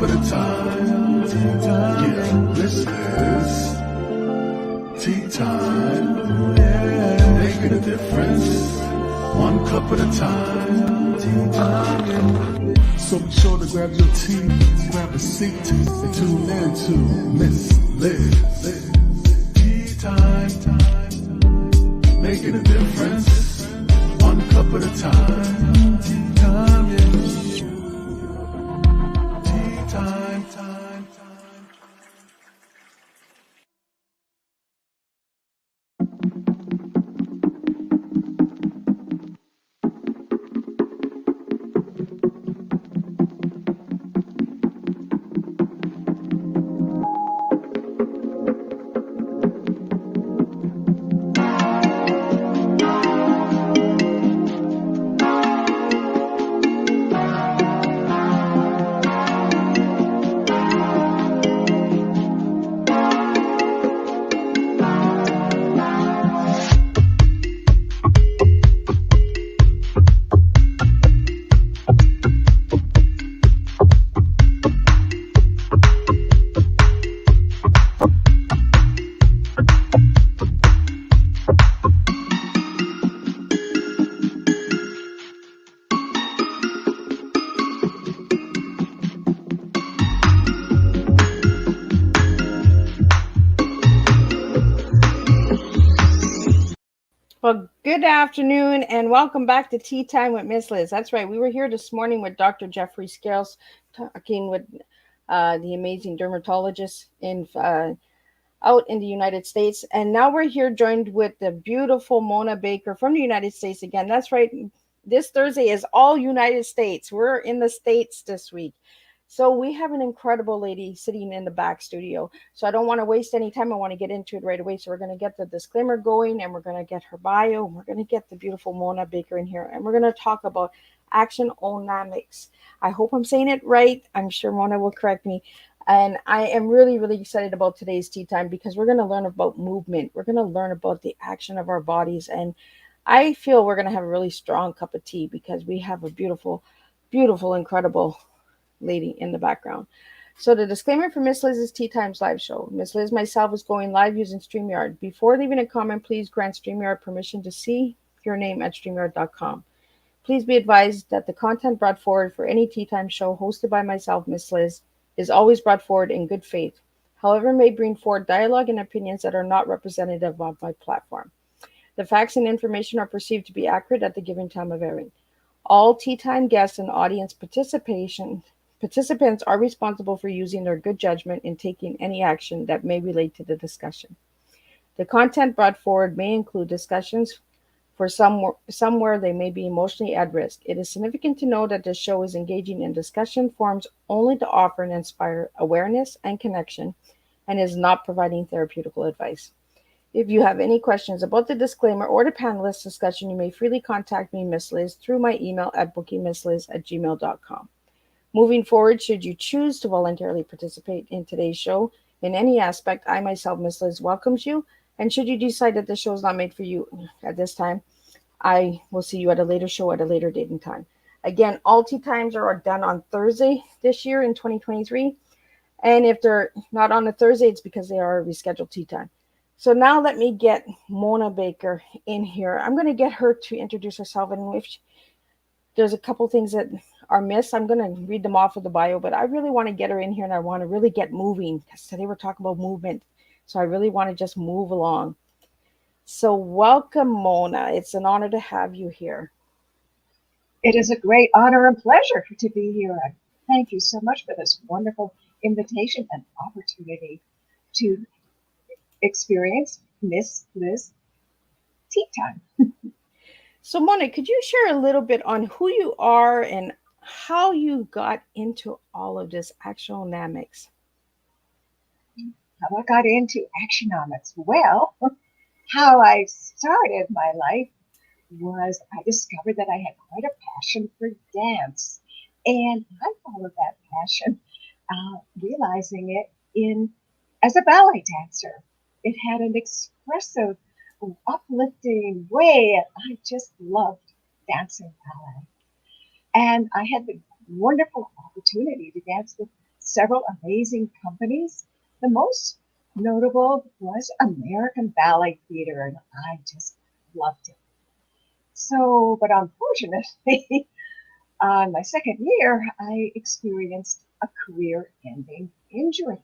cup at a time. Yeah, this is tea time. Yeah, making a difference. One cup at a time. Tea time. So be sure to grab your tea, grab a seat, and tune in to Miss Liz. Tea time. Making a difference. One cup at a time. Tea time. Yeah. Tea time. Well, good afternoon and welcome back to Tea Time with Miss Liz. That's right. We were here this morning with Dr. Jeffrey Scales talking with the amazing dermatologist out in the United States. And now we're here joined with the beautiful Mona Baker from the United States again. That's right. This Thursday is all United States. We're in the States this week. So we have an incredible lady sitting in the back studio. So I don't want to waste any time. I want to get into it right away. So we're going to get the disclaimer going and we're going to get her bio. And we're going to get the beautiful Mona Baker in here. And we're going to talk about Actionomics. I hope I'm saying it right. I'm sure Mona will correct me. And I am really, really excited about today's tea time because we're going to learn about movement. We're going to learn about the action of our bodies. And I feel we're going to have a really strong cup of tea because we have a beautiful, beautiful, incredible lady in the background. So the disclaimer for Miss Liz's Tea Times live show. Miss Liz myself is going live using StreamYard. Before leaving a comment, please grant StreamYard permission to see your name at StreamYard.com. Please be advised that the content brought forward for any Tea Time show hosted by myself, Miss Liz, is always brought forward in good faith. However, may bring forward dialogue and opinions that are not representative of my platform. The facts and information are perceived to be accurate at the given time of airing. All Tea Time guests and audience participants are responsible for using their good judgment in taking any action that may relate to the discussion. The content brought forward may include discussions for somewhere they may be emotionally at risk. It is significant to know that this show is engaging in discussion forums only to offer and inspire awareness and connection and is not providing therapeutical advice. If you have any questions about the disclaimer or the panelist discussion, you may freely contact me, Miss Liz, through my email at bookingmissliz@gmail.com. Moving forward, should you choose to voluntarily participate in today's show in any aspect, I myself, Miss Liz, welcomes you. And should you decide that the show is not made for you at this time, I will see you at a later show at a later date and time. Again, all tea times are done on Thursday this year in 2023. And if they're not on a Thursday, it's because they are a rescheduled tea time. So now let me get Mona Baker in here. I'm going to get her to introduce herself. And if there's a couple things that are missed, I'm going to read them off of the bio, but I really want to get her in here and I want to really get moving because today we're talking about movement. So I really want to just move along. So welcome, Mona. It's an honor to have you here. It is a great honor and pleasure to be here. Thank you so much for this wonderful invitation and opportunity to experience Miss Liz Tea Time. So Mona, could you share a little bit on who you are and how you got into all of this actionomics? How I got into actionomics? Well, how I started my life was I discovered that I had quite a passion for dance. And I followed that passion, realizing it as a ballet dancer. It had an expressive, uplifting way. I just loved dancing ballet. And I had the wonderful opportunity to dance with several amazing companies. The most notable was American Ballet Theatre, and I just loved it. So, but unfortunately, on my second year, I experienced a career-ending injury.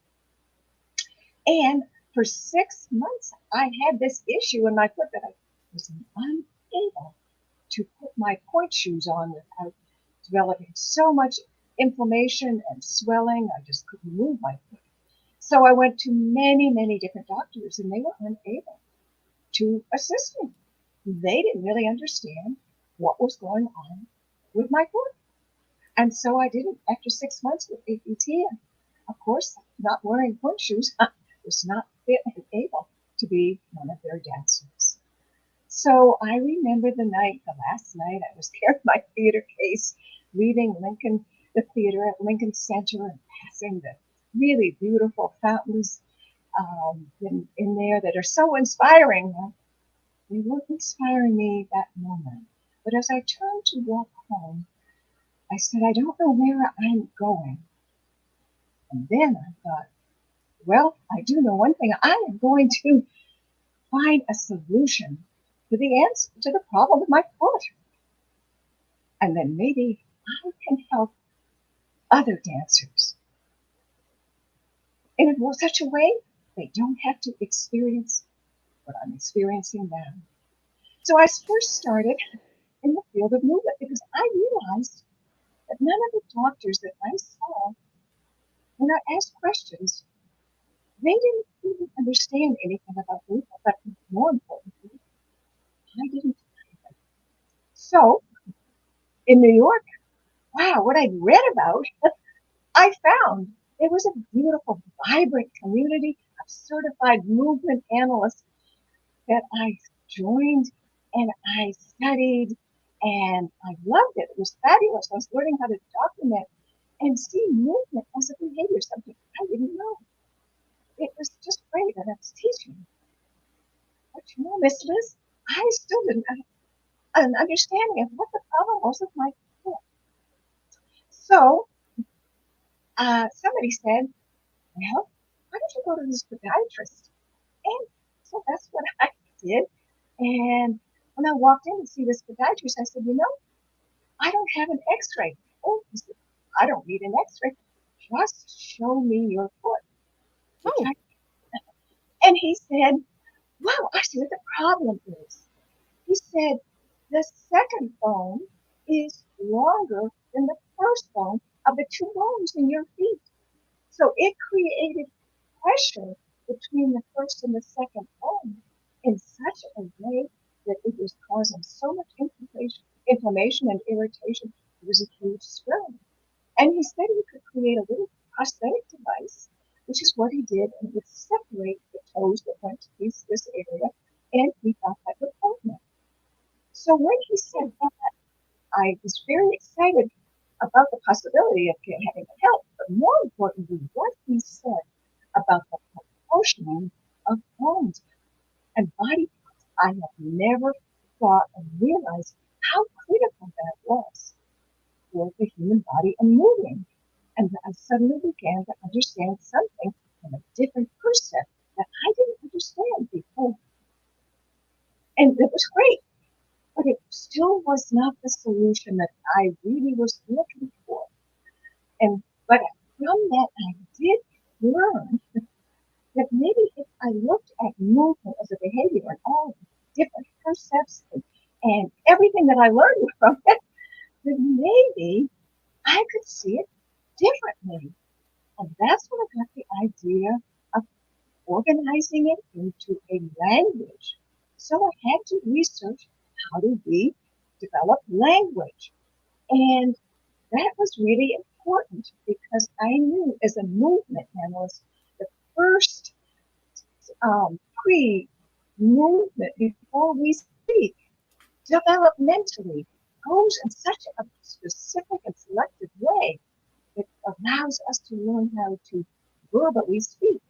And for 6 months, I had this issue in my foot that I was unable to put my point shoes on without developing so much inflammation and swelling. I just couldn't move my foot. So I went to many, many different doctors, and they were unable to assist me. They didn't really understand what was going on with my foot. And so I didn't, after 6 months with APT, and of course, not wearing point shoes, was not fit and able to be one of their dancers. So I remember the last night I was carrying my theater case, leaving the theater at Lincoln Center, and passing the really beautiful fountains in there that are so inspiring. They weren't inspiring me that moment. But as I turned to walk home, I said, I don't know where I'm going. And then I thought, well, I do know one thing. I am going to find a solution to the answer to the problem with my foot. And then maybe I can help other dancers in such a way they don't have to experience what I'm experiencing now. So I first started in the field of movement because I realized that none of the doctors that I saw, when I asked questions, they didn't even understand anything about movement, but more importantly, I didn't either. So in New York, wow, what I'd read about, I found there was a beautiful, vibrant community of certified movement analysts that I joined, and I studied, and I loved it. It was fabulous. I was learning how to document and see movement as a behavior, something I didn't know. It was just great, and I was teaching. But Miss Liz, I still didn't have an understanding of what the problem was with my foot. So somebody said, well, why don't you go to this podiatrist? And so that's what I did. And when I walked in to see this podiatrist, I said, I don't have an x-ray. Oh, he said, I don't need an x-ray. Just show me your foot. Oh. And he said, wow, I see what the problem is. He said, the second bone is longer than the first bone of the two bones in your feet. So it created pressure between the first and the second bone in such a way that it was causing so much inflammation and irritation. It was a huge swelling. And he said he could create a little prosthetic device, which is what he did, and it would separate the toes that went to this area, and he thought that would help me. So when he said that, I was very excited about the possibility of having it help, but more importantly, what he said about the proportioning of bones and body parts. I have never thought and realized how critical that was for the human body and moving. And I suddenly began to understand something from a different perspective that I didn't understand before. And it was great, but it still was not the solution that I really was looking for. But from that, I did learn that maybe if I looked at movement as a behavior and all the different percepts and everything that I learned from it, then maybe I could see it differently. And that's when I got the idea of organizing it into a language. So I had to research how do we develop language. And that was really important because I knew as a movement analyst, the first pre-movement before we speak developmentally goes in such a specific and selective way that allows us to learn how to verbally speak.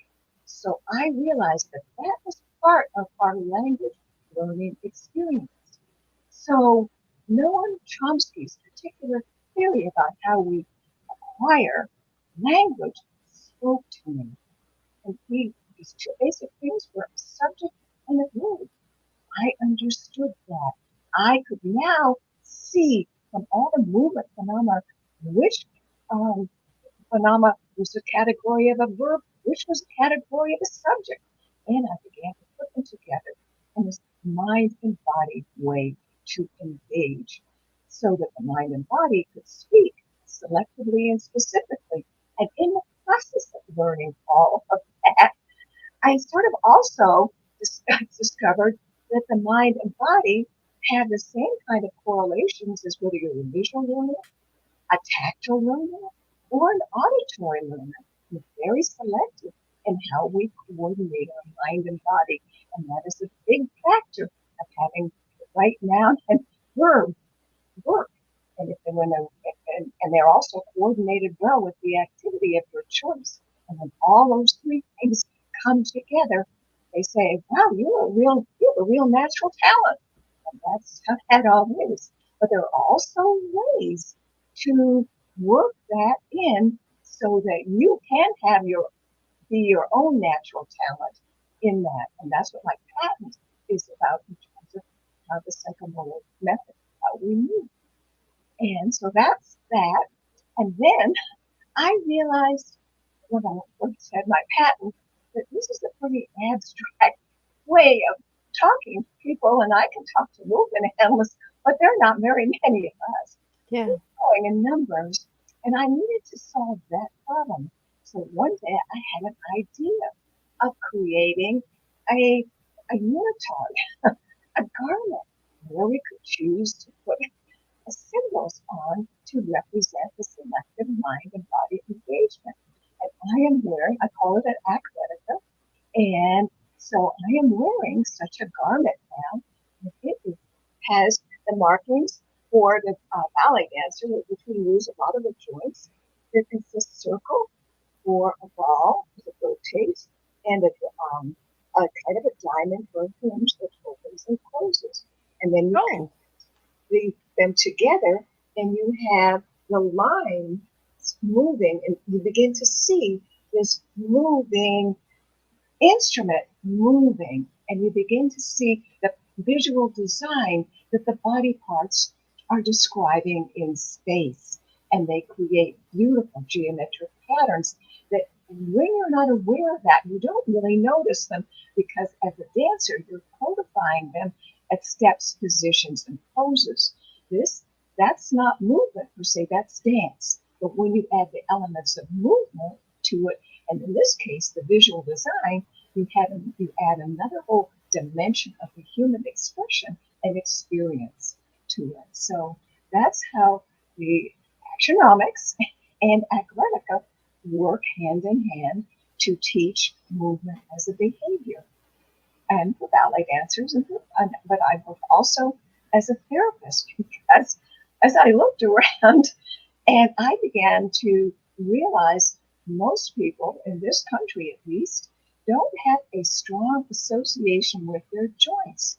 So I realized that that was part of our language learning experience. So Noam Chomsky's particular theory about how we acquire language spoke to me. And these two basic things were a subject and a verb. I understood that. I could now see from all the movement phenomena which um, phenomena was a category of a verb, which was a category of a subject. And I began to put them together in this mind and body way to engage so that the mind and body could speak selectively and specifically. And in the process of learning all of that, I sort of also discovered that the mind and body have the same kind of correlations as whether you're a visual learner, a tactile learner, or an auditory learner. We're very selective in how we coordinate our mind and body, and that is a big factor of having the right noun and verb work. And if they when and they're also coordinated well with the activity of your choice. And when all those three things come together, they say, "Wow, you have a real natural talent." And that's how that all is. But there are also ways to work that in so that you can have be your own natural talent in that. And that's what my patent is about in terms of how the psychomotor method, how we move. And so that's that. And then I realized when I first had my patent that this is a pretty abstract way of talking to people, and I can talk to movement analysts, but there are not very many of us. Yeah. We're growing in numbers, and I needed to solve that problem. So one day I had an idea of creating a unitard, a garment where we could choose to put symbols on to represent the selective mind and body engagement. And I am wearing, I call it an acretica, and so I am wearing such a garment now. It has the markings for the ballet dancer, which we use a lot of the joints. There is a circle for a ball that rotates, and a kind of a diamond for a hinge that opens and closes. And then you Oh, them together and you have the line moving and you begin to see this moving instrument moving and you begin to see the visual design that the body parts are describing in space and they create beautiful geometric patterns that when you're not aware of that you don't really notice them because as a dancer you're codifying them at steps positions and poses this that's not movement per se, that's dance. But when you add the elements of movement to it, and in this case, the visual design, you add another whole dimension of the human expression and experience to it. So that's how the actionomics and athletica work hand in hand to teach movement as a behavior and for ballet dancers, but I work also as a therapist because as I looked around and I began to realize most people in this country, at least, don't have a strong association with their joints.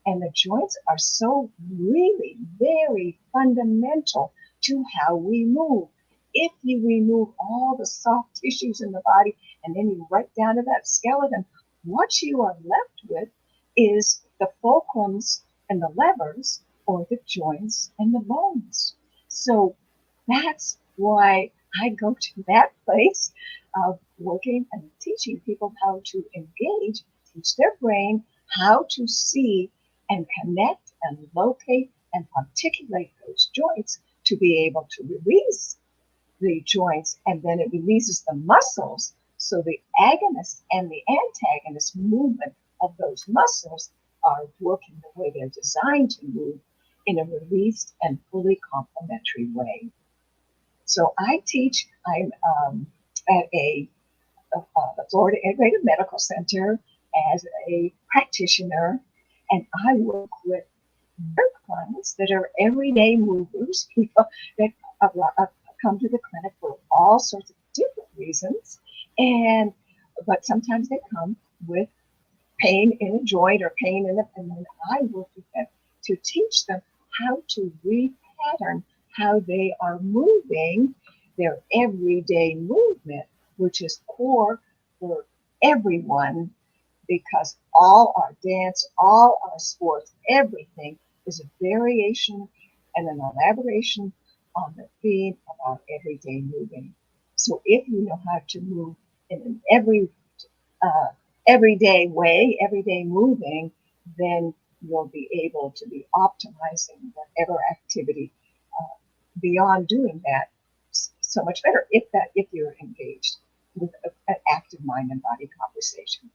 And the joints are so really very fundamental to how we move. If you remove all the soft tissues in the body and then you right down to that skeleton, what you are left with is the fulcrums and the levers or the joints and the bones. So that's why I go to that place of working and teaching people how to engage, teach their brain how to see and connect and locate and articulate those joints to be able to release the joints and then it releases the muscles. So the agonist and the antagonist movement of those muscles are working the way they're designed to move in a released and fully complementary way. So I teach, I'm at the Florida Integrated Medical Center as a practitioner, and I work with their clients that are everyday movers, people that come to the clinic for all sorts of different reasons, and but sometimes they come with pain in a joint or pain in a, and then I work with them to teach them how to repattern how they are moving their everyday movement, which is core for everyone, because all our dance, all our sports, everything is a variation and an elaboration on the theme of our everyday moving. So if you know how to move in an everyday way, everyday moving, then you'll be able to be optimizing whatever activity beyond doing that so much better if you're engaged with an active mind and body conversation.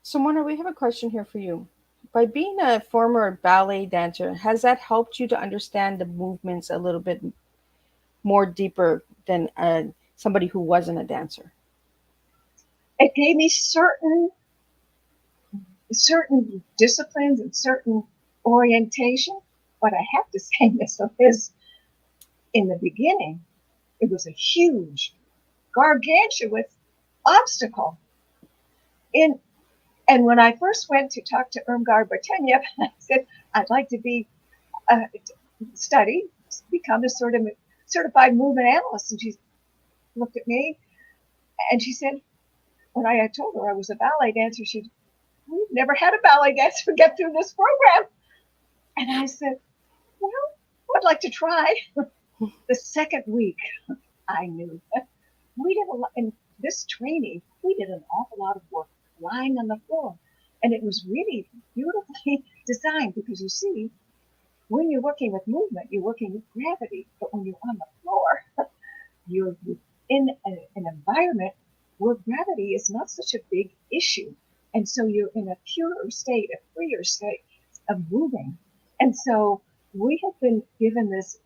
So, Mona, we have a question here for you. By being a former ballet dancer, has that helped you to understand the movements a little bit more deeper than somebody who wasn't a dancer? It gave me certain disciplines and certain orientation, but I have to say this is in the beginning, it was a huge, gargantuan obstacle. And when I first went to talk to Irmgard Barteniev, I said, I'd like to become a sort of certified movement analyst. And she looked at me and she said, when I had told her I was a ballet dancer, we've never had a ballet dancer get through this program. And I said, well, I'd like to try. The second week, I knew that we did a lot in this training. We did an awful lot of work lying on the floor. And it was really beautifully designed because you see, when you're working with movement, you're working with gravity. But when you're on the floor, you're in an environment where gravity is not such a big issue. And so you're in a purer state, a freer state of moving. And so we have been given this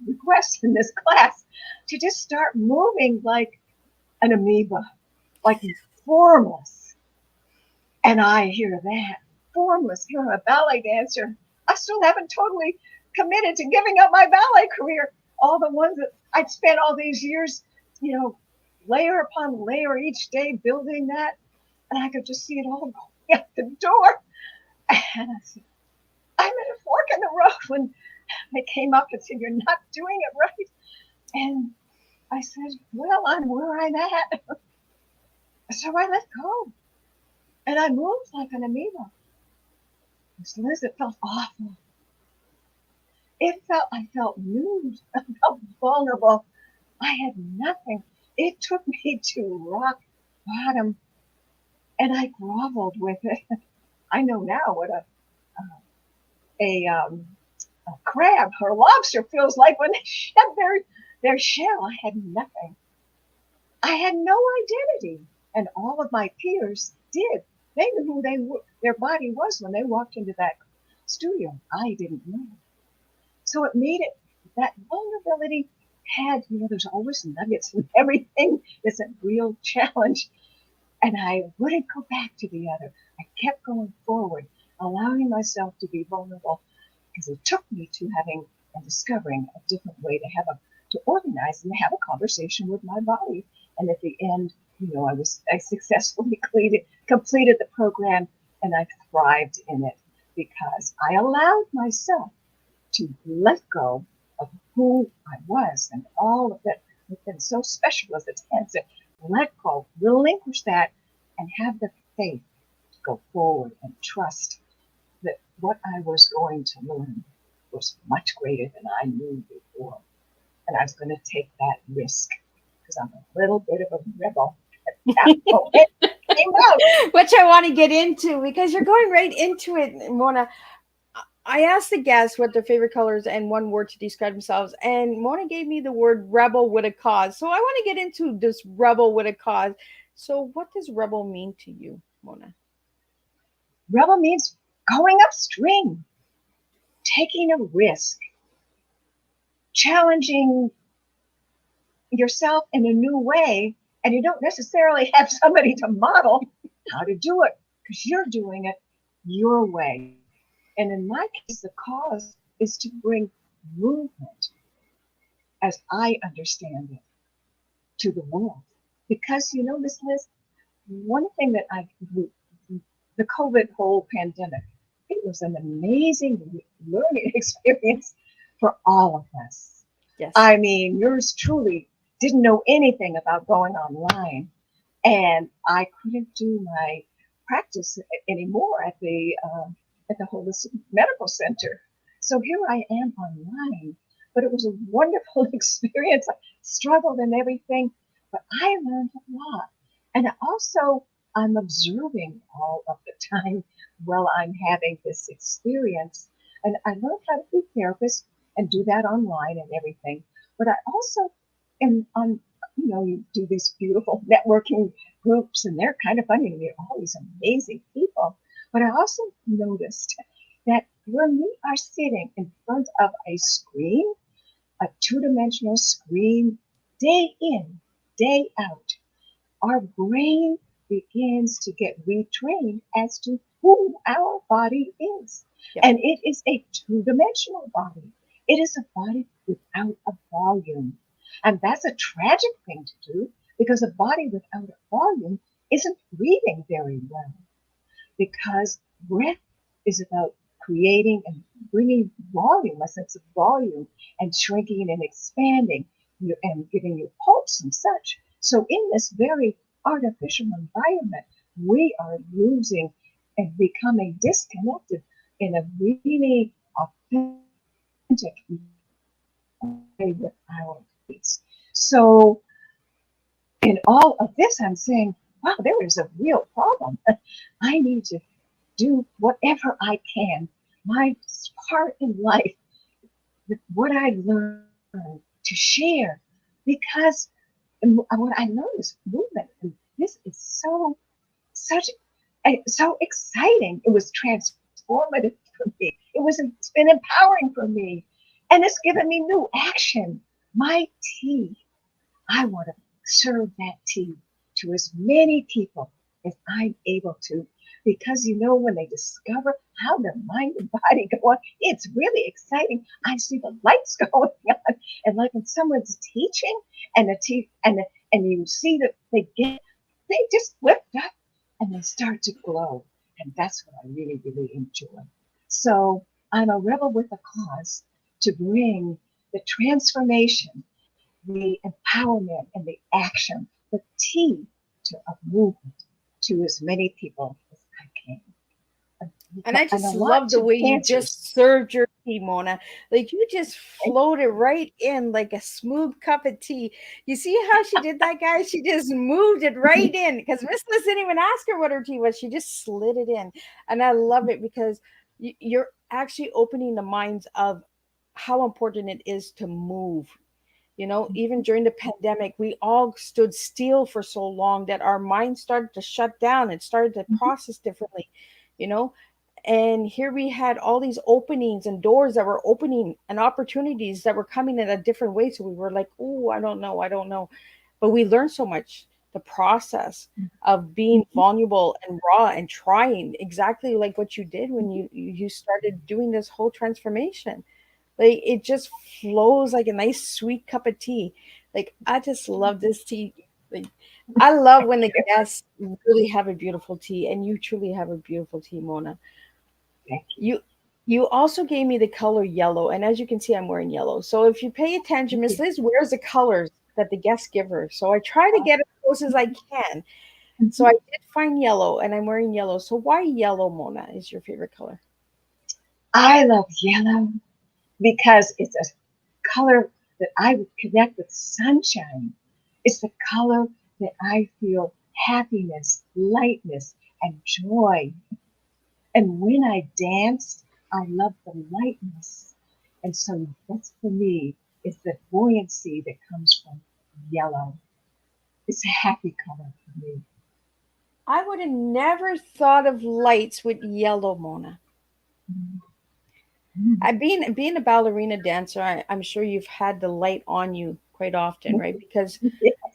request in this class to just start moving like an amoeba, like formless. And I hear that, formless. You're a ballet dancer. I still haven't totally committed to giving up my ballet career. All the ones that I'd spent all these years, layer upon layer each day building that. And I could just see it all going out the door. And I said, I'm at a fork in the road when they came up and said, you're not doing it right. And I said, well, I'm where I'm at. So I let go. And I moved like an amoeba. Liz, it felt awful. I felt nude. I felt vulnerable. I had nothing. It took me to rock bottom. And I groveled with it. I know now what a crab or a lobster feels like when they shed their shell. I had nothing. I had no identity, and all of my peers did. They knew who their body was when they walked into that studio. I didn't know. So it made it, that vulnerability had, there's always nuggets in everything. It's a real challenge. And I wouldn't go back to the other. I kept going forward, allowing myself to be vulnerable, because it took me to having and discovering a different way to organize and have a conversation with my body. And at the end, I successfully completed the program, and I thrived in it because I allowed myself to let go of who I was and all of that has been so special as a dancer. Let go, relinquish that, and have the faith to go forward and trust that what I was going to learn was much greater than I knew before. And I was going to take that risk because I'm a little bit of a rebel. Which I want to get into because you're going right into it, Mona. I asked the guests what their favorite colors and one word to describe themselves, and Mona gave me the word rebel with a cause. So I want to get into this rebel with a cause. So what does rebel mean to you, Mona? Rebel means going upstream, taking a risk, challenging yourself in a new way, and you don't necessarily have somebody to model how to do it because you're doing it your way. And in my case, the cause is to bring movement, as I understand it, to the world. Because, Miss Liz, one thing that the COVID whole pandemic, it was an amazing learning experience for all of us. Yes. I mean, yours truly didn't know anything about going online, and I couldn't do my practice anymore at the holistic medical center. So here I am online, but it was a wonderful experience. I struggled and everything, but I learned a lot. And also, I'm observing all of the time while I'm having this experience. And I learned how to be therapist and do that online and everything. But I also am on, you do these beautiful networking groups, and they're kind of funny to meet all these amazing people. But I also noticed that when we are sitting in front of a screen, a two-dimensional screen, day in, day out, our brain begins to get retrained as to who our body is. Yep. And it is a two-dimensional body. It is a body without a volume. And that's a tragic thing to do, because a body without a volume isn't breathing very well. Because breath is about creating and bringing volume, a sense of volume, and shrinking and expanding and giving you pulse and such. So in this very artificial environment, we are losing and becoming disconnected in a really authentic way with our bodies. So in all of this, I'm saying, wow, there is a real problem. I need to do whatever I can, my part in life, with what I learned, to share, because what I know is movement, and this is so exciting. It was transformative for me. It's been empowering for me, and it's given me new action. My tea, I want to serve that tea to as many people as I'm able to, because when they discover how the mind and body go on, it's really exciting. I see the lights going on, and like when someone's teaching, and and you see that they just lift up and they start to glow, and that's what I really, really enjoy. So I'm a rebel with a cause to bring the transformation, the empowerment, and the action, the tea of movement to as many people as I can. And I And a just lot love the to way you cancers. just served your tea, Mona. Like you just floated right in like a smooth cup of tea. You see how she did that, guys? She just moved it right in, because Miss Liz didn't even ask her what her tea was. She just slid it in. And I love it because you're actually opening the minds of how important it is to move. Even during the pandemic, we all stood still for so long that our minds started to shut down and started to process differently, you know. And here we had all these openings and doors that were opening and opportunities that were coming in a different way. So we were like, oh, I don't know. But we learned so much. The process of being vulnerable and raw and trying, exactly like what you did when you started doing this whole transformation. Like it just flows like a nice sweet cup of tea. Like I just love this tea. Like I love when the guests really have a beautiful tea, and you truly have a beautiful tea, Mona. Thank you. You also gave me the color yellow, and as you can see, I'm wearing yellow. So if you pay attention, Miss Liz wears the colors that the guests give her. So I try to get as close as I can. So I did find yellow, and I'm wearing yellow. So why yellow, Mona, is your favorite color? I love yellow because it's a color that I would connect with sunshine. It's the color that I feel happiness, lightness, and joy. And when I dance, I love the lightness. And so that's for me, is the buoyancy that comes from yellow. It's a happy color for me. I would have never thought of lights with yellow, Mona. Mm. Being a ballerina dancer, I'm sure you've had the light on you quite often, right? Because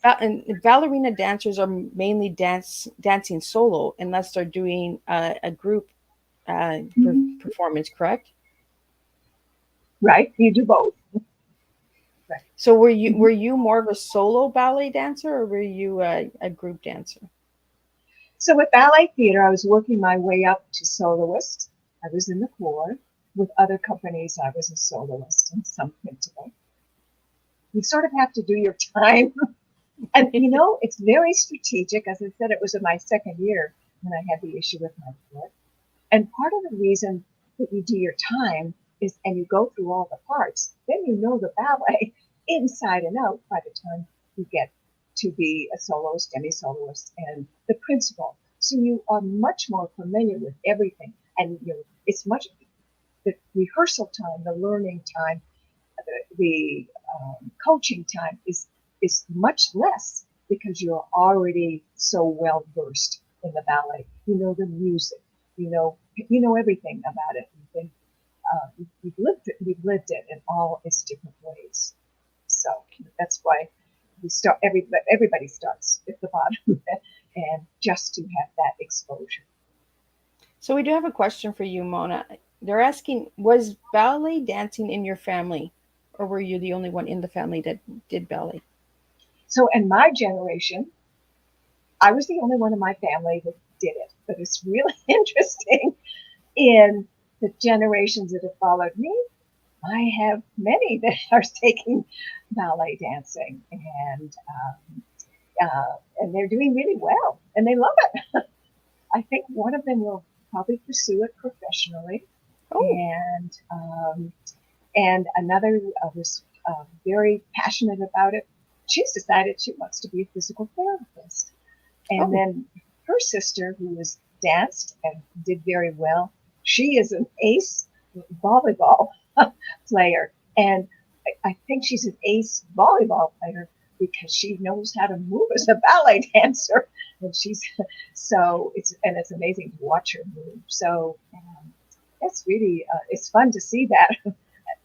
and ballerina dancers are mainly dancing solo unless they're doing a group performance, correct? Right? You do both. Right. So were you more of a solo ballet dancer, or were you a group dancer? So with ballet theater, I was working my way up to soloist. I was in the corps. With other companies, I was a soloist and some principal. you sort of have to do your time. And, you know, it's very strategic. As I said, it was in my second year when I had the issue with my foot. And part of the reason that you do your time is, and you go through all the parts, then you know the ballet inside and out by the time you get to be a soloist, demi-soloist, and the principal. So you are much more familiar with everything. And it's much, the rehearsal time, the learning time, the coaching time is much less because you're already so well versed in the ballet. You know the music. You know everything about it. You've lived it in all its different ways. So that's why we start. Everybody starts at the bottom, and just to have that exposure. So we do have a question for you, Mona. They're asking, was ballet dancing in your family, or were you the only one in the family that did ballet? So in my generation, I was the only one in my family that did it. But it's really interesting in the generations that have followed me. I have many that are taking ballet dancing, and they're doing really well, and they love it. I think one of them will probably pursue it professionally, and another was very passionate about it. She's decided she wants to be a physical therapist, and then her sister, who has danced and did very well, she is an ace volleyball player, and I think she's an ace volleyball player because she knows how to move as a ballet dancer, and it's amazing to watch her move. So it's really it's fun to see that,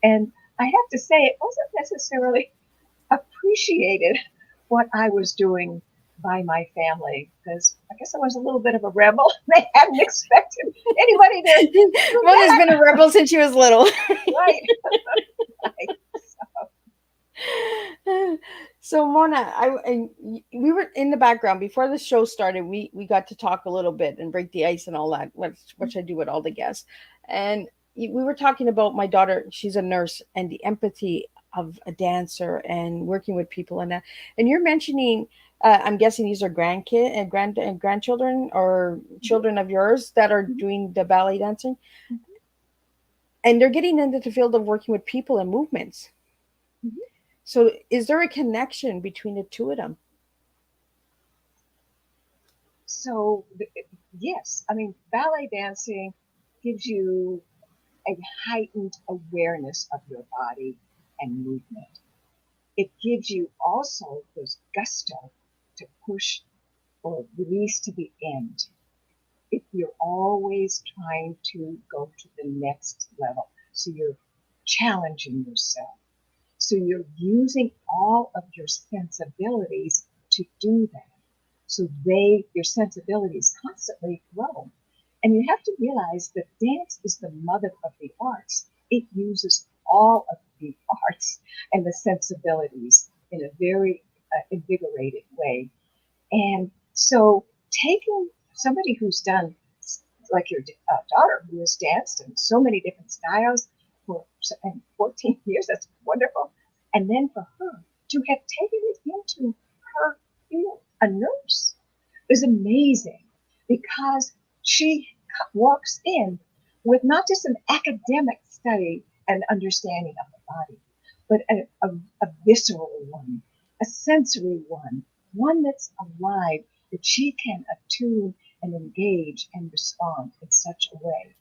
and I have to say it wasn't necessarily appreciated what I was doing by my family, because I guess I was a little bit of a rebel. They hadn't expected anybody to. Mona's been a rebel since she was little. Right. So Mona, we were in the background before the show started. We got to talk a little bit and break the ice and all that, which I do with all the guests. And we were talking about my daughter. She's a nurse, and the empathy of a dancer and working with people and that. And you're mentioning, I'm guessing these are grandkids and grandchildren or children of yours that are doing the ballet dancing, and they're getting into the field of working with people and movements. Mm-hmm. So is there a connection between the two of them? So yes, I mean, ballet dancing gives you a heightened awareness of your body and movement. It gives you also this gusto to push or release to the end. If you're always trying to go to the next level, so you're challenging yourself. So you're using all of your sensibilities to do that. So your sensibilities constantly grow. And you have to realize that dance is the mother of the arts. It uses all of the arts and the sensibilities in a very invigorated way. And so taking somebody who's done, like your daughter, who has danced in so many different styles for 14 years, that's wonderful. And then for her to have taken it into her field, a nurse, is amazing, because she walks in with not just an academic study and understanding of the body, but a visceral one, a sensory one that's alive, that she can attune and engage and respond in such a way.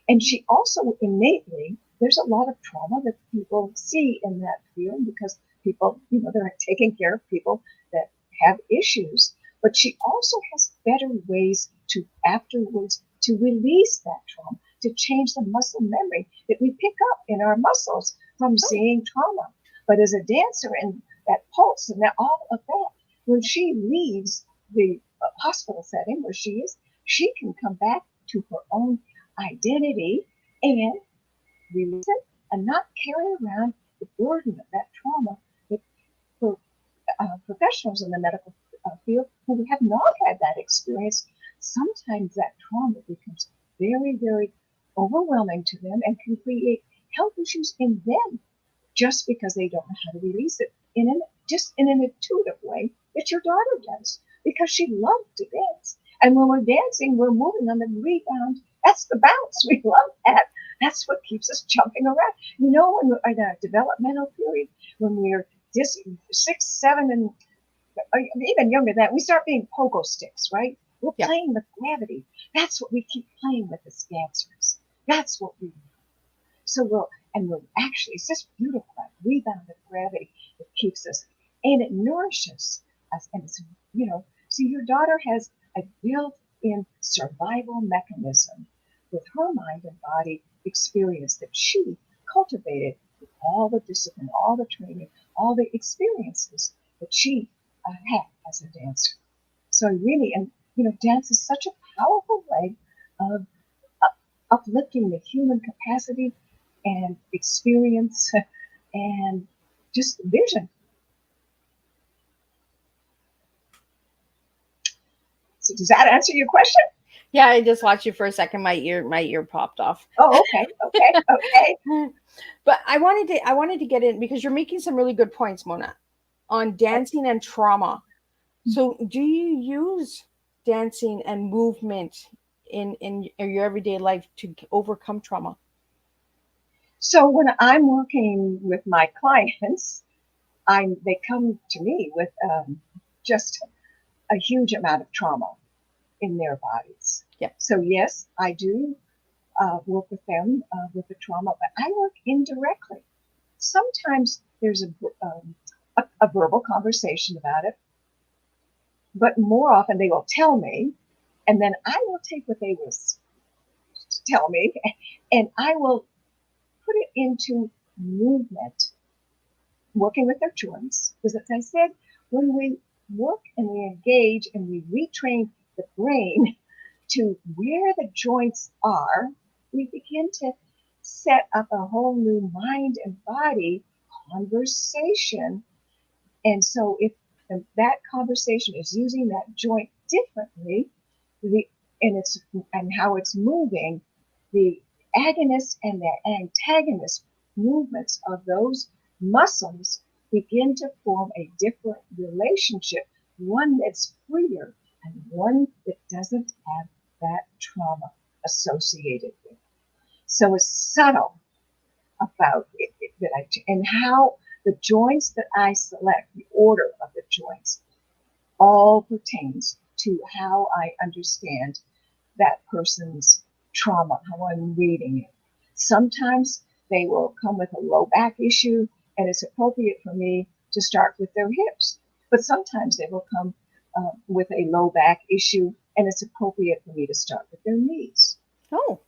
And she also innately, there's a lot of trauma that people see in that field, because people, they're taking care of people that have issues. But she also has better ways to afterwards to release that trauma, to change the muscle memory that we pick up in our muscles from seeing trauma. But as a dancer, and that pulse and all of that, when she leaves the hospital setting where she is, she can come back to her own identity and release it, and not carry around the burden of that trauma that for professionals in the medical field who have not had that experience, sometimes that trauma becomes very, very overwhelming to them and can create health issues in them just because they don't know how to release it just in an intuitive way that your daughter does, because she loved to dance. And when we're dancing, we're moving on the rebound. That's the bounce. We love that. That's what keeps us jumping around. You know, when we're in a developmental period, when we're just 6, 7, and even younger than that, we start being pogo sticks, right? We're playing with gravity. That's what we keep playing with as dancers. That's what we do. So we're actually, it's just beautiful, that rebound of gravity that keeps us, and it nourishes us. And it's, so your daughter has a built-in survival mechanism with her mind and body experience that she cultivated with all the discipline, all the training, all the experiences that she had as a dancer. So dance is such a powerful way of uplifting the human capacity and experience and just vision. So does that answer your question? Yeah, I just watched you for a second. My ear popped off. Oh, okay. But I wanted to get in because you're making some really good points, Mona, on dancing and trauma. So do you use dancing and movement in your everyday life to overcome trauma? So when I'm working with my clients, they come to me with just a huge amount of trauma in their bodies. Yeah. So yes, I do work with them with the trauma, but I work indirectly. Sometimes there's a verbal conversation about it, but more often they will tell me, and then I will take what they will tell me, and I will put it into movement, working with their joints. Because as I said, when we work and we engage and we retrain the brain to where the joints are, we begin to set up a whole new mind and body conversation. And so if that conversation is using that joint differently, and how it's moving, the agonist and the antagonist movements of those muscles begin to form a different relationship, one that's freer and one that doesn't have that trauma associated with it. So it's subtle about it, and how the joints that I select, the order of the joints, all pertains to how I understand that person's trauma, how I'm reading it. Sometimes they will come with a low back issue, and it's appropriate for me to start with their hips. But sometimes they will come with a low back issue, and it's appropriate for me to start with their knees. Oh.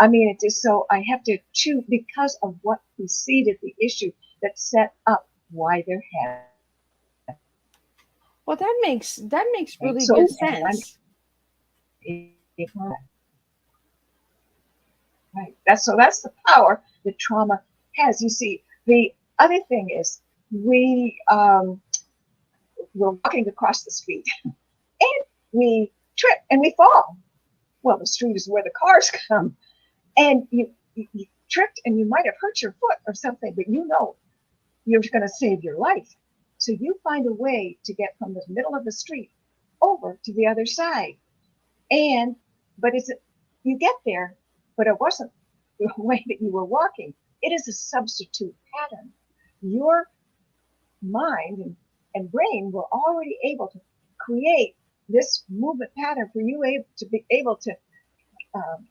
I mean, it is so I have to choose because of what preceded the issue that set up why they're having. Well, that makes really So, good sense. Right. That's the power that trauma has. You see, the other thing is we're walking across the street and we trip and we fall. Well, the street is where the cars come, and you tripped and you might have hurt your foot or something, but you're going to save your life. So you find a way to get from the middle of the street over to the other side. But you get there, but it wasn't the way that you were walking. It is a substitute pattern. Your mind and brain were already able to create this movement pattern for you to be able to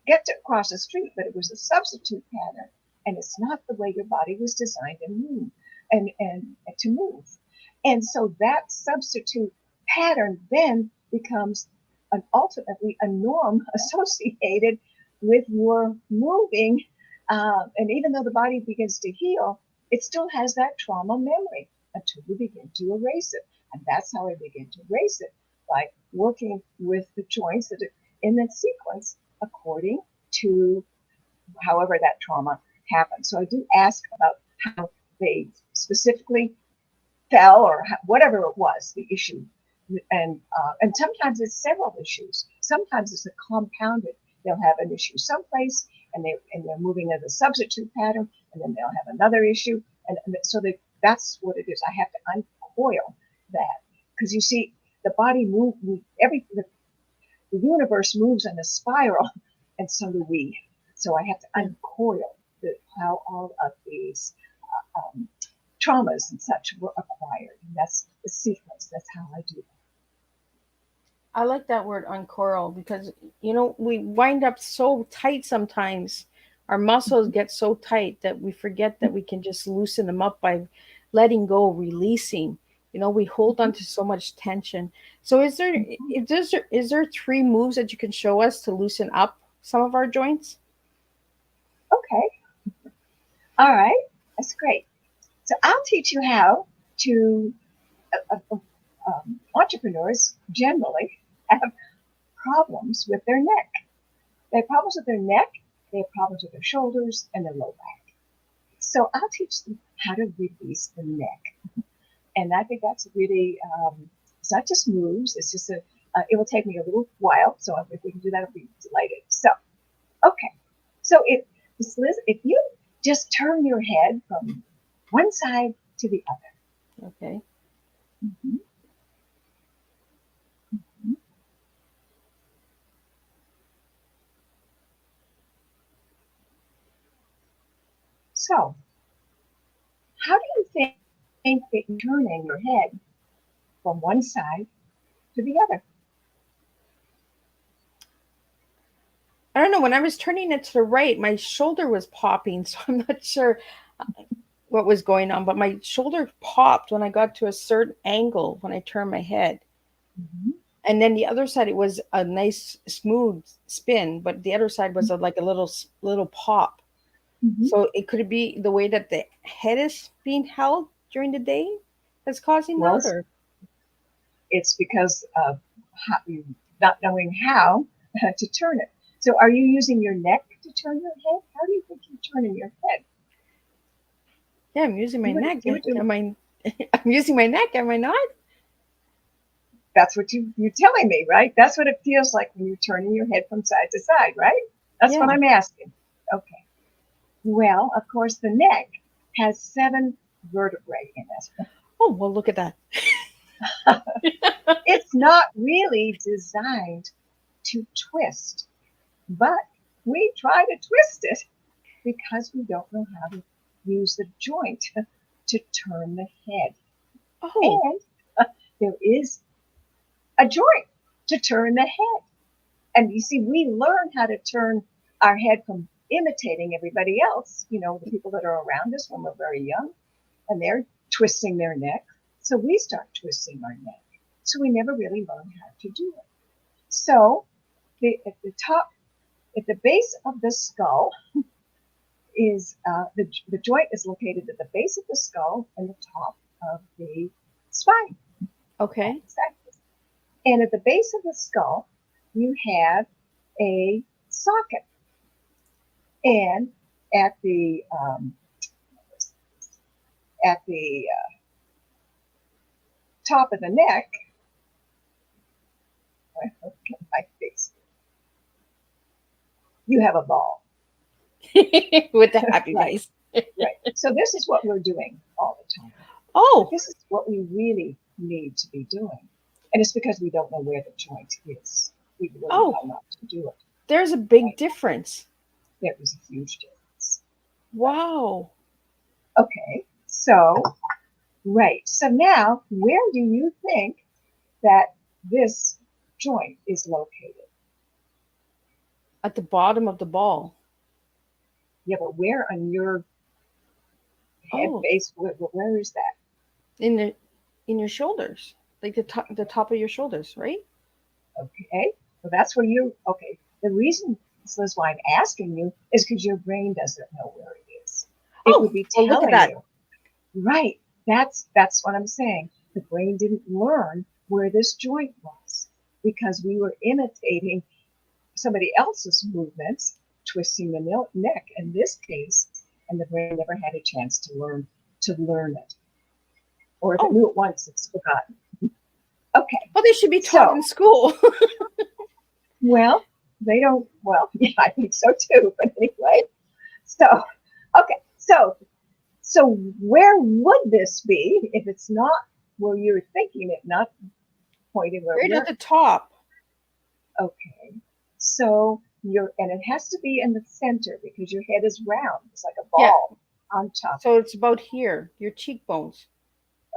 get to across the street, but it was a substitute pattern, and it's not the way your body was designed to move and to move. And so that substitute pattern then becomes ultimately a norm associated with your moving. And even though the body begins to heal, it still has that trauma memory until you begin to erase it. And that's how I begin to erase it, by working with the joints that are in that sequence according to however that trauma happened. So I do ask about how they specifically fell or whatever it was, the issue. And sometimes it's several issues. Sometimes it's a compounded. They'll have an issue someplace, and they're moving as a substitute pattern, and then they'll have another issue, and so that's what it is. I have to uncoil that because you see, the body the universe moves in a spiral, and so do we. So I have to uncoil how all of these traumas and such were acquired. And that's the sequence. That's how I do that. I like that word uncoil because, we wind up so tight sometimes. Our muscles get so tight that we forget that we can just loosen them up by letting go, releasing. We hold on to so much tension. So is there 3 moves that you can show us to loosen up some of our joints? Okay. All right. That's great. So I'll teach you how to, entrepreneurs generally have problems with their neck. They have problems with their neck, they have problems with their shoulders and their low back. So I'll teach them how to release the neck. And I think that's really, it's not just moves, it's just it will take me a little while. So if we can do that, I'll be delighted. So, okay. So if you just turn your head from one side to the other. Okay. Mm-hmm. Mm-hmm. So, how do you think that you're turning your head from one side to the other? I don't know. When I was turning it to the right, my shoulder was popping, so I'm not sure what was going on, but my shoulder popped when I got to a certain angle when I turned my head. Mm-hmm. And then the other side, it was a nice smooth spin, but the other side was like a little pop. Mm-hmm. So it could be the way that the head is being held during the day that's causing Well, that, or it's because of not knowing how to turn it. So are you using your neck to turn your head? How do you think you're turning your head? yeah, I'm using my neck. You would I'm using my neck, am I not? That's what you're telling me, right? That's what it feels like when you're turning your head from side to side, right? That's what Yeah. I'm asking. Okay. Well, of course, the neck has 7 vertebrae in it. Oh, well, look at that. It's not really designed to twist, but we try to twist it because we don't know how to use the joint to turn the head. Oh, And there is a joint to turn the head. And you see, we learn how to turn our head from imitating everybody else, the people that are around us when we're very young, and they're twisting their neck. So we start twisting our neck. So we never really learn how to do it. So at the base of the skull is the joint is located at the base of the skull and the top of the spine. okay. And at the base of the skull, you have a socket. And at the top of the neck, my face, you have a ball. With the happy face. Right. So this is what we're doing all the time. Oh, This is what we really need to be doing. And it's because we don't know where the joint is. We learn how not to do it. There's a big difference. There is a huge difference. Wow. Okay. So, right. So now, where do you think that this joint is located? At the bottom of the ball. Yeah, but where on your head base? Where is that? In your shoulders, like the top of your shoulders, right? Okay. Well, that's where okay. The reason this is why I'm asking you is because your brain doesn't know where it is. It would be telling look at that. you. Right. That's what I'm saying. The brain didn't learn where this joint was because we were imitating somebody else's movements, twisting the neck in this case, and the brain never had a chance to learn it. Or if it knew it once, it's forgotten. Okay. Well, they should be taught in school. Well, they don't. Well, yeah, I think so too. But anyway, so okay. So So where would this be if it's not where you're thinking it, not pointing where Right we're, at the top. okay. So and it has to be in the center because your head is round. It's like a Yeah. ball on top. So it's about here, your cheekbones.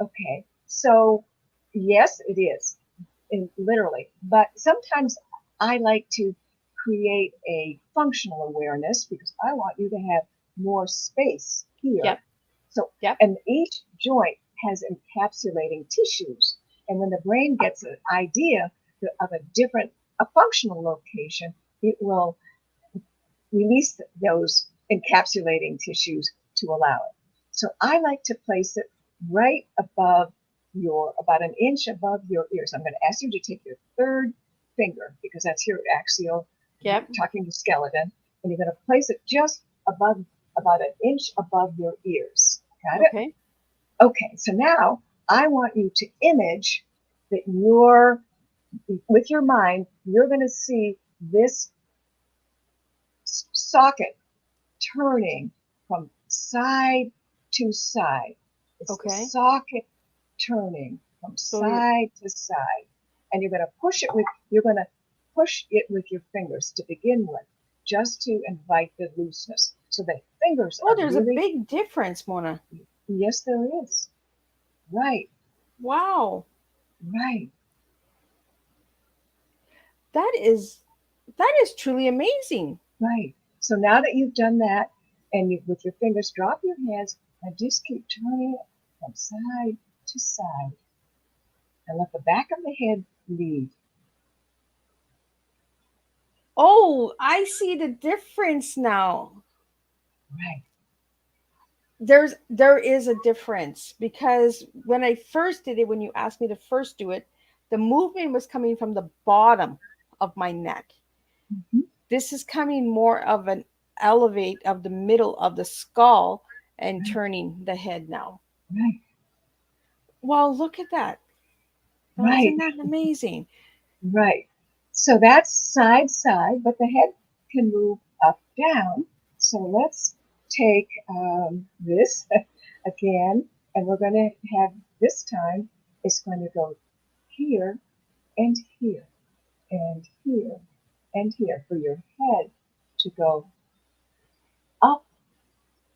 Okay. So yes, it is, literally. But sometimes I like to create a functional awareness because I want you to have more space here. Yep. So, Yep. and each joint has encapsulating tissues. And when the brain gets an idea of a functional location, it will release those encapsulating tissues to allow it. So I like to place it right above about an inch above your ears. I'm going to ask you to take your third finger because that's your axial, Yep. talking to skeleton, and you're going to place it just above, about an inch above your ears. Got it? Okay. Okay, so now I want you to image that with your mind, you're going to see this socket turning from side to side. It's the Okay. socket turning from So side to side. And you're going to push it with your fingers to begin with, just to invite the looseness. So the fingers are there's really, a big difference, Mona. yes, there is. Right, Wow. right. That is truly amazing. Right. So now that you've done that, and you with your fingers, drop your hands and just keep turning it from side to side, and let the back of the head lead. Oh, I see the difference now. Right. There is a difference because when I first did it, when you asked me to first do it, the movement was coming from the bottom of my neck. Mm-hmm. This is coming more of an elevate of the middle of the skull and Right. turning the head now. Right. Wow, look at that. Now, Right. isn't that amazing? Right. So that's side, but the head can move up, down. So let's take this again, and we're going to have this time, it's going to go here and here and here and here for your head to go up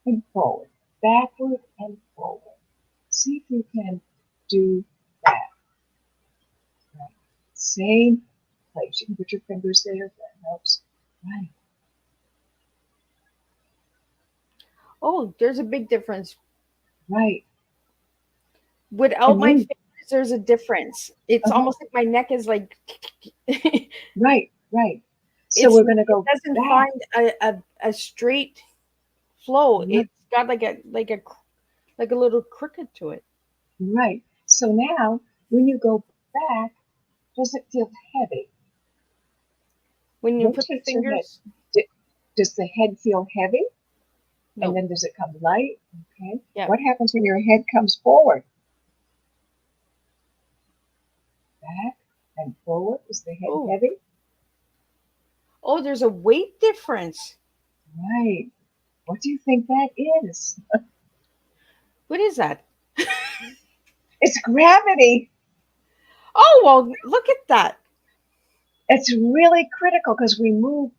and forward, backward and forward. See if you can do that. Right. Same place. You can put your fingers there if that helps. Right. Oh, there's a big difference. Right. Without And my then, fingers, there's a difference. It's uh-huh. almost like my neck is like Right, right. So it's we're going to it go doesn't back. find a straight flow. Right. It's got like a little crooked to it. Right. So now, when you go back, does it feel heavy? When you put the Rotate your head. fingers, Does the head feel heavy? And no. then does it come light? Okay. Yeah. What happens when your head comes forward? Back and forward. Is the head Oh, heavy? oh, there's a weight difference. Right. What do you think that is? What is that? It's gravity. Oh, well, look at that. It's really critical because we want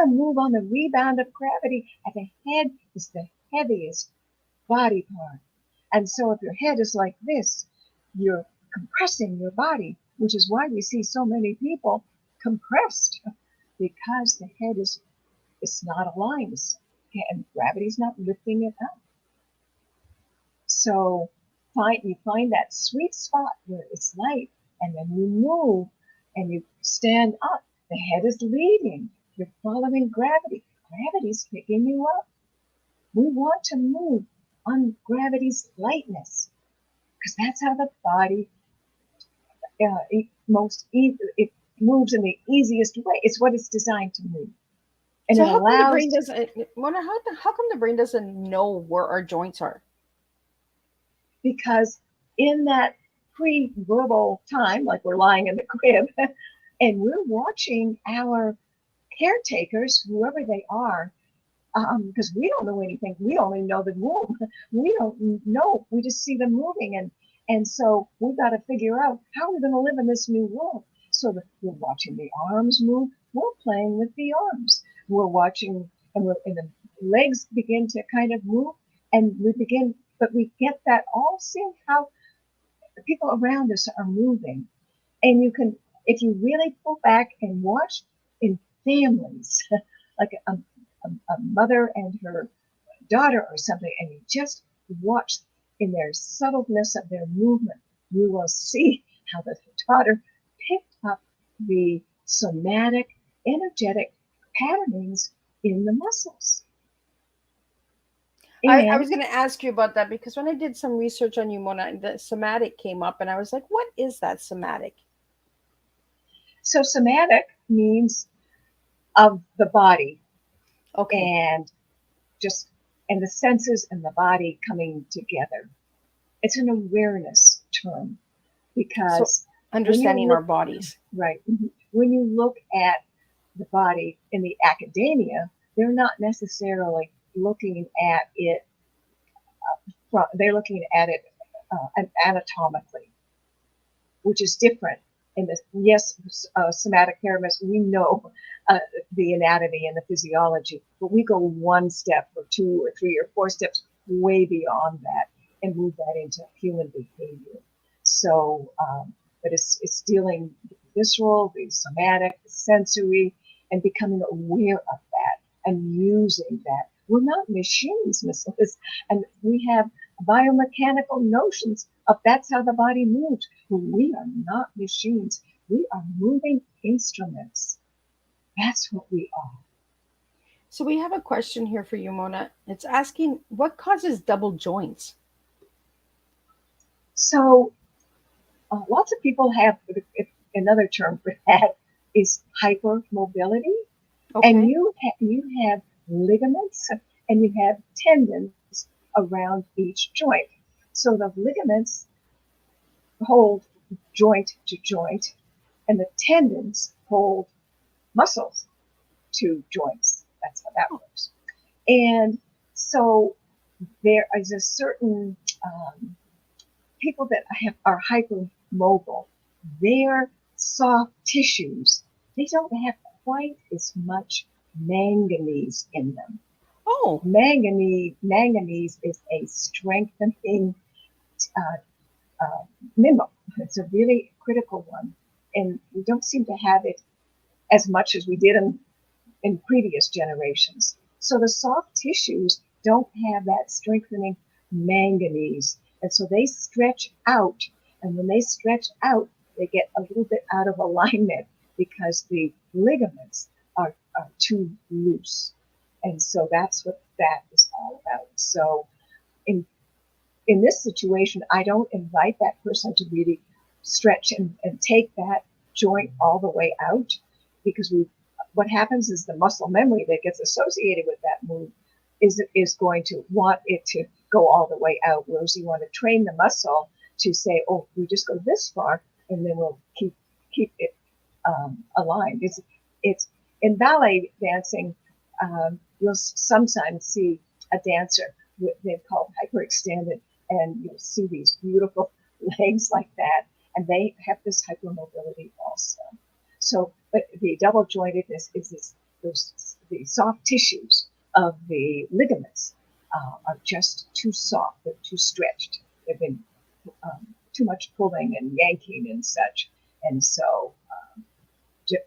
to move on the rebound of gravity, and the head is the heaviest body part. And so if your head is like this, you're compressing your body, which is why we see so many people compressed because the head is it's not aligned, and gravity's not lifting it up. So you find that sweet spot where it's light, and then you move and you stand up. The head is leading. You're following gravity. Gravity's picking you up. We want to move on gravity's lightness because that's how the body it moves in the easiest way. It's what it's designed to move, and So it how come the allows brain doesn't? Mona, how come the brain doesn't know where our joints are? because in that pre-verbal time, like we're lying in the crib, and we're watching our caretakers, whoever they are, because we don't know anything. We only know the womb. We don't know. We just see them moving, and so we've got to figure out how we're going to live in this new world. So that we're watching the arms move. We're playing with the arms. We're watching, and the legs begin to kind of move, and but we get that all seeing how the people around us are moving, and you can, if you really pull back and watch in families, like a mother and her daughter or something, and you just watch in their subtleness of their movement, you will see how the daughter picked up the somatic, energetic patternings in the muscles. I was going to ask you about that because when I did some research on you, Mona, the somatic came up, and I was like, what is that somatic? So somatic means of the body. Okay. And the senses and the body coming together. It's an awareness term because understanding our bodies. Right. When you look at the body in the academia, they're not necessarily looking at it. They're looking at it anatomically, which is different. In this, yes, somatic therapists, we know the anatomy and the physiology, but we go one step or two or three or four steps way beyond that and move that into human behavior. So, but it's dealing with the visceral, the somatic, the sensory, and becoming aware of that and using that. We're not machines, Miss Liz, and we have biomechanical notions of that's how the body moves. But we are not machines. We are moving instruments. That's what we are. So we have a question here for you, Mona. It's asking, what causes double joints? So lots of people have, another term for that is hypermobility. Okay. And you have ligaments and you have tendons around each joint. So the ligaments hold joint to joint, and the tendons hold muscles to joints. That's how that works. And so there is a certain people that are hypermobile. Their soft tissues, they don't have quite as much manganese in them. Oh, manganese is a strengthening mineral. It's a really critical one, and we don't seem to have it as much as we did in previous generations. So the soft tissues don't have that strengthening manganese, and so they stretch out. And when they stretch out, they get a little bit out of alignment because the ligaments are too loose. And so that's what that is all about. So in this situation, I don't invite that person to really stretch and take that joint all the way out, because what happens is the muscle memory that gets associated with that move is going to want it to go all the way out, whereas you want to train the muscle to say, oh, we just go this far, and then we'll keep it aligned. It's in ballet dancing. You'll sometimes see a dancer they're called hyperextended, and you'll see these beautiful legs like that, and they have this hypermobility also. So, but the double jointedness is the soft tissues of the ligaments are just too soft. They're too stretched. They've been too much pulling and yanking and such, and so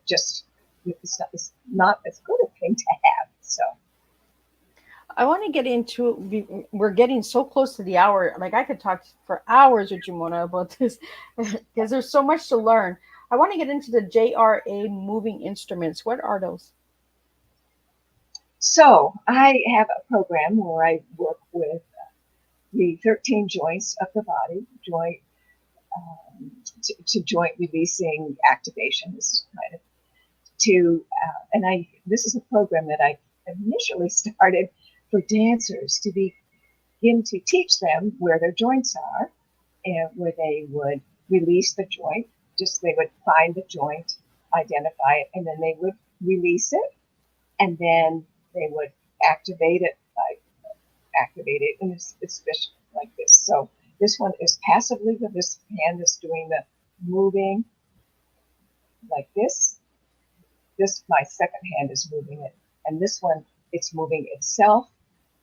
just it's not as good a thing to have. So. I want to get into, we're getting so close to the hour. Like I could talk for hours with you, Mona, about this because there's so much to learn. I want to get into the JRA moving instruments. What are those? So I have a program where I work with the 13 joints of the body, to joint releasing activation. This is kind of this is a program that I initially started for dancers to begin to teach them where their joints are and where they would release the joint. They would find the joint, identify it, and then they would release it. And then they would activate it. I activate it, and it's like this. So this one is passively, but this hand is doing the moving like this. This, my second hand is moving it, and this one, it's moving itself.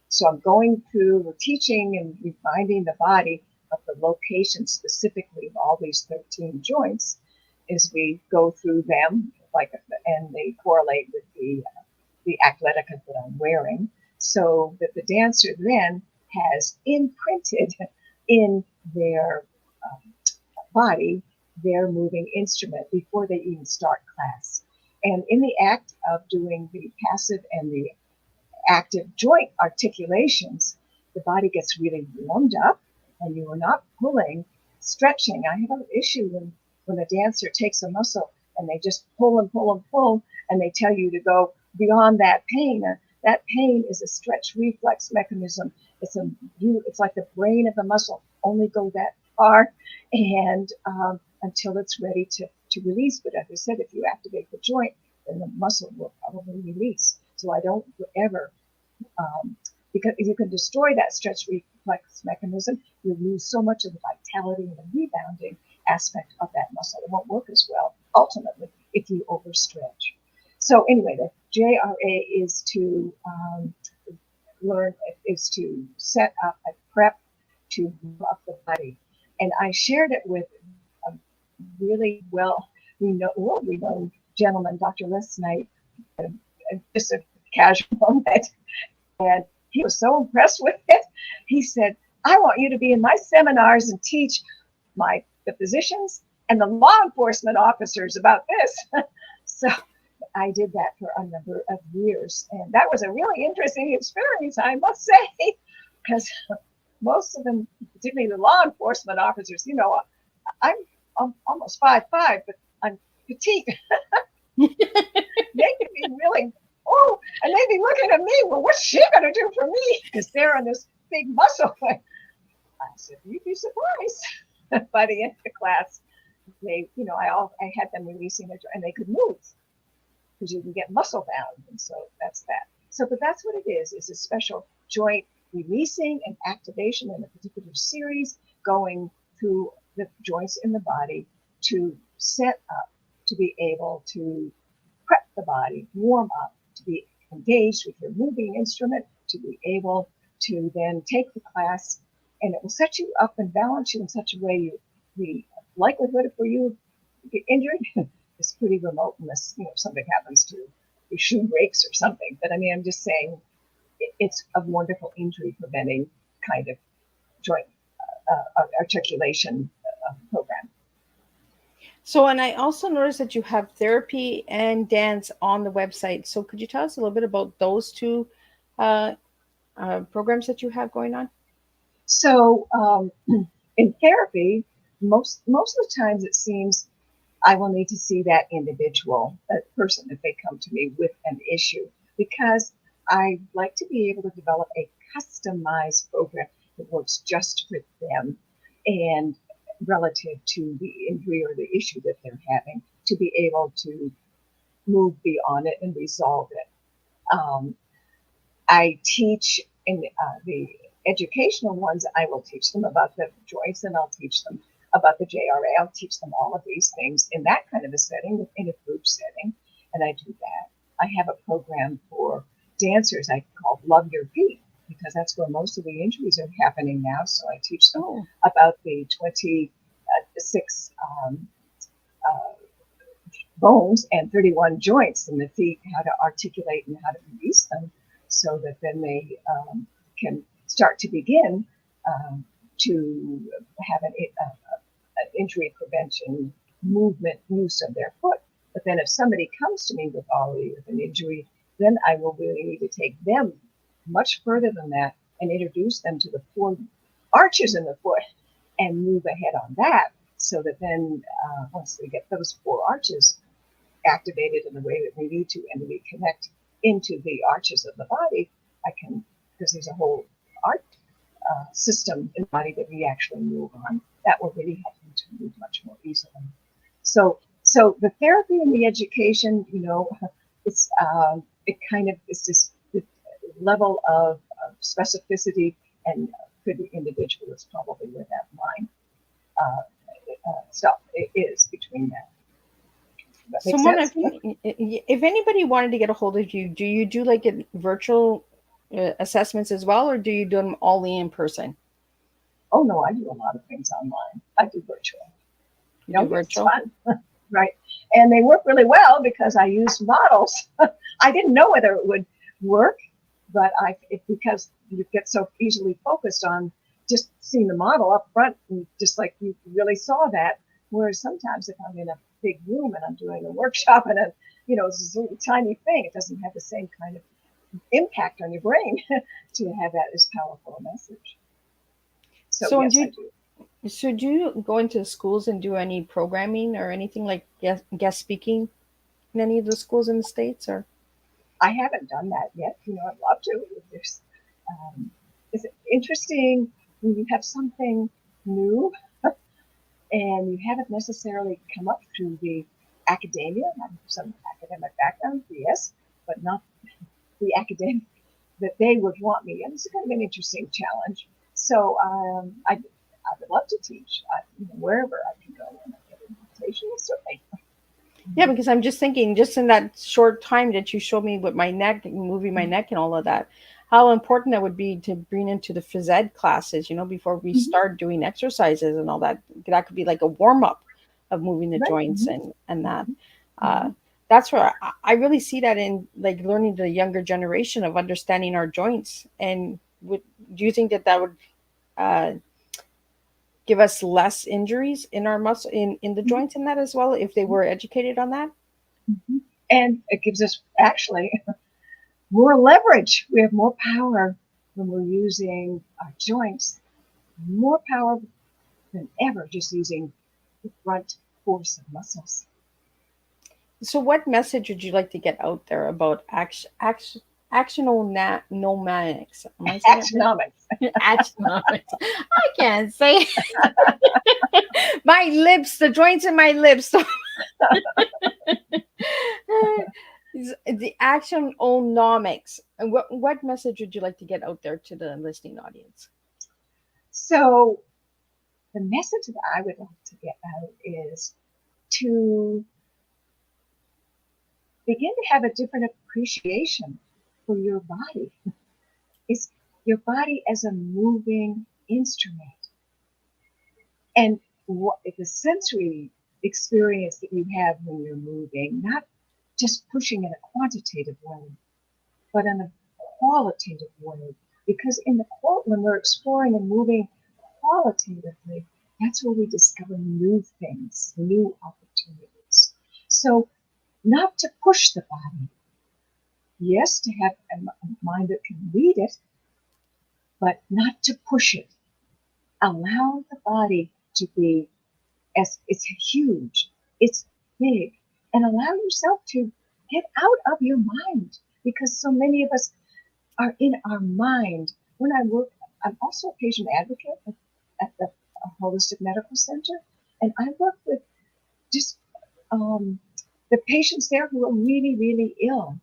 So I'm going through, we're teaching and reminding the body of the location specifically of all these 13 joints as we go through them, like, and they correlate with the athletica that I'm wearing, so that the dancer then has imprinted in their body their moving instrument before they even start class. And in the act of doing the passive and the active joint articulations, the body gets really warmed up and you are not pulling, stretching. I have an issue when a dancer takes a muscle and they just pull and pull and pull, and they tell you to go beyond that pain. That pain is a stretch reflex mechanism. It's like the brain of the muscle. Only go that far, and until it's ready to release. But as I said, if you activate the joint, then the muscle will probably release. So I don't ever, because if you can destroy that stretch reflex mechanism, you lose so much of the vitality and the rebounding aspect of that muscle. It won't work as well, ultimately, if you overstretch. So anyway, the JRA is to set up a prep to move up the body. And I shared it with a really well-known gentleman, Dr. Les Knight, just a casual moment. And he was so impressed with it. He said, I want you to be in my seminars and teach the physicians and the law enforcement officers about this. So I did that for a number of years. And that was a really interesting experience, I must say, because most of them, particularly the law enforcement officers, I'm almost 5'5", but I'm petite. They could be really, and they'd be looking at me, well, what's she going to do for me? Because they're on this big muscle. I said, you'd be surprised. By the end of the class, I had them releasing it, and they could move because you can get muscle bound. And so that's that. So, but that's what it is. It's a special joint releasing and activation in a particular series, going through the joints in the body to set up, to be able to prep the body, warm up, to be engaged with your moving instrument, to be able to then take the class, and it will set you up and balance you in such a way the likelihood for you to get injured is pretty remote unless something happens to your shoe breaks or something. But I mean, I'm just saying it's a wonderful injury preventing kind of joint articulation program. So, and I also noticed that you have therapy and dance on the website. So could you tell us a little bit about those two programs that you have going on? So in therapy, most of the times it seems I will need to see that individual, that person, if they come to me with an issue, because I like to be able to develop a customized program that works just for them and relative to the injury or the issue that they're having, to be able to move beyond it and resolve it. I teach in the educational ones, I will teach them about the joints, and I'll teach them about the JRA. I'll teach them all of these things in that kind of a setting, in a group setting, and I do that. I have a program for dancers I call Love Your Feet, because that's where most of the injuries are happening now. So I teach them about the 26 bones and 31 joints in the feet, how to articulate and how to release them, so that then they can start to begin to have an injury prevention movement use of their foot. But then if somebody comes to me with an injury, then I will really need to take them much further than that and introduce them to the 4 arches in the foot and move ahead on that, so that then once they get those 4 arches activated in the way that we need to, and we connect into the arches of the body, because there's a whole art system in the body that we actually move on, that will really help them to move much more easily. So the therapy and the education, it's it kind of is just level of specificity and could be individual is probably where that line stuff is between that. That So, makes Mona, sense? if anybody wanted to get a hold of you, do you do like virtual assessments as well, or do you do them all in person? Oh no, I do a lot of things online. I do virtual. You do It's virtual? fun, right? And they work really well because I use models. I didn't know whether it would work, but because you get so easily focused on just seeing the model up front, and just like you really saw that. Whereas sometimes if I'm in a big room and I'm doing a workshop and it's this little tiny thing, it doesn't have the same kind of impact on your brain to have that as powerful a message. So yes, I do. So do you go into schools and do any programming or anything like guest speaking in any of the schools in the States? Or I haven't done that yet. I'd love to. It's interesting when you have something new and you haven't necessarily come up through the academia. I have some academic background, yes, but not the academic that they would want me. And it's kind of an interesting challenge. So I would love to teach wherever I can go and get an invitation. Certainly. yeah, because I'm just thinking, just in that short time that you showed me with my neck, moving my neck and all of that, how important that would be to bring into the phys ed classes, before we start doing exercises and all that. That could be like a warm up of moving the Right. joints and that. That's where I really see that in like learning the younger generation of understanding our joints. And do you think that would give us less injuries in our muscle in the joints in that as well if they were educated on that? And it gives us actually more leverage. We have more power when we're using our joints, more power than ever just using the front force of muscles. So what message would you like to get out there about actiononomics? Am I saying Actionomics. Actionomics. I can't say my lips, the joints in my lips. The actiononomics. And what message would you like to get out there to the listening audience? So the message that I would like to get out is to begin to have a different appreciation for your body. It's your body as a moving instrument. And the sensory experience that you have when you're moving, not just pushing in a quantitative way, but in a qualitative way. Because when we're exploring and moving qualitatively, that's where we discover new things, new opportunities. So not to push the body. Yes, to have a mind that can read it, but not to push it. Allow the body to be it's huge, it's big, and allow yourself to get out of your mind, because so many of us are in our mind. When I work, I'm also a patient advocate at the Holistic Medical Center, and I work with just the patients there who are really, really ill.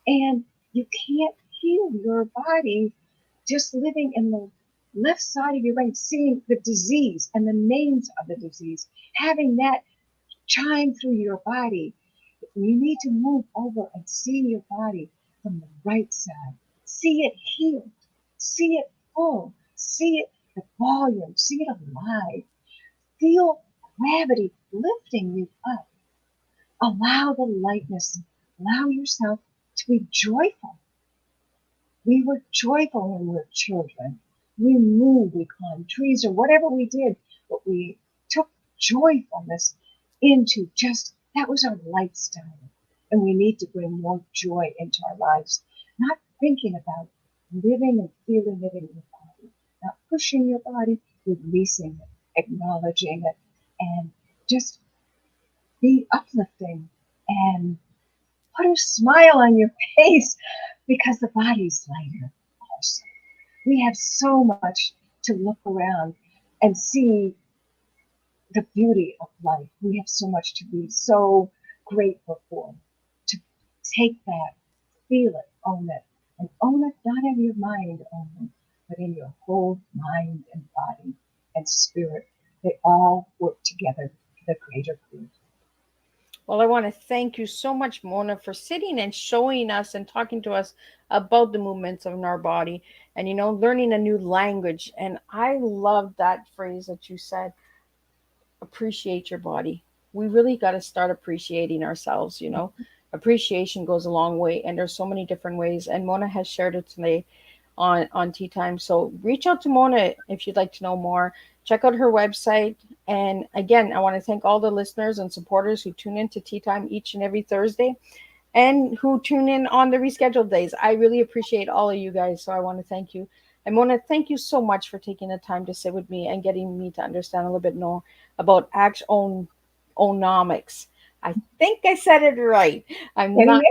And you can't heal your body just living in the left side of your brain, seeing the disease and the names of the disease, having that chime through your body. You need to move over and see your body from the right side. See it healed. See it full. See it, the volume. See it alive. Feel gravity lifting you up. Allow the lightness. Allow yourself to be joyful. We were joyful when we were children. We moved, we climbed trees, or whatever we did, but we took joyfulness into that was our lifestyle. And we need to bring more joy into our lives, not thinking about living and feeling it in your body, not pushing your body, releasing it, acknowledging it, and just be uplifting and put a smile on your face, because the body's lighter also. We have so much to look around and see the beauty of life. We have so much to be so grateful for. To take that, feel it, own it, and own it not in your mind only, but in your whole mind and body and spirit. They all work together for the greater good. Well, I want to thank you so much, Mona, for sitting and showing us and talking to us about the movements of our body and, learning a new language. And I love that phrase that you said, appreciate your body. We really got to start appreciating ourselves. Appreciation goes a long way, and there's so many different ways. And Mona has shared it today on Tea Time. So reach out to Mona if you'd like to know more. Check out her website. And again, I want to thank all the listeners and supporters who tune in to Tea Time each and every Thursday and who tune in on the rescheduled days. I really appreciate all of you guys. So I want to thank you. And Mona, thank you so much for taking the time to sit with me and getting me to understand a little bit more about actionomics. I think I said it right. I'm not.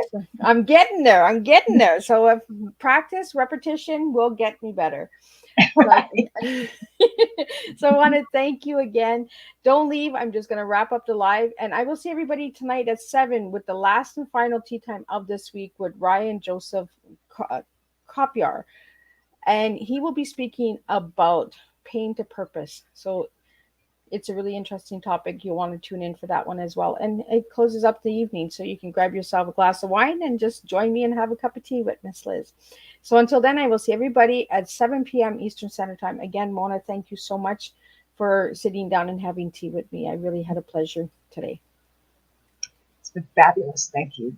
I'm getting there. I'm getting there. So if practice, repetition will get me better. Right. So I want to thank you again. Don't leave. I'm just going to wrap up the live, and I will see everybody tonight at 7 with the last and final tea time of this week with Ryan Joseph Kopyar, and he will be speaking about pain to purpose. So it's a really interesting topic. You'll want to tune in for that one as well. And it closes up the evening, so you can grab yourself a glass of wine and just join me and have a cup of tea with Miss Liz. So until then, I will see everybody at 7 p.m. Eastern Standard Time. Again, Mona, thank you so much for sitting down and having tea with me. I really had a pleasure today. It's been fabulous. Thank you.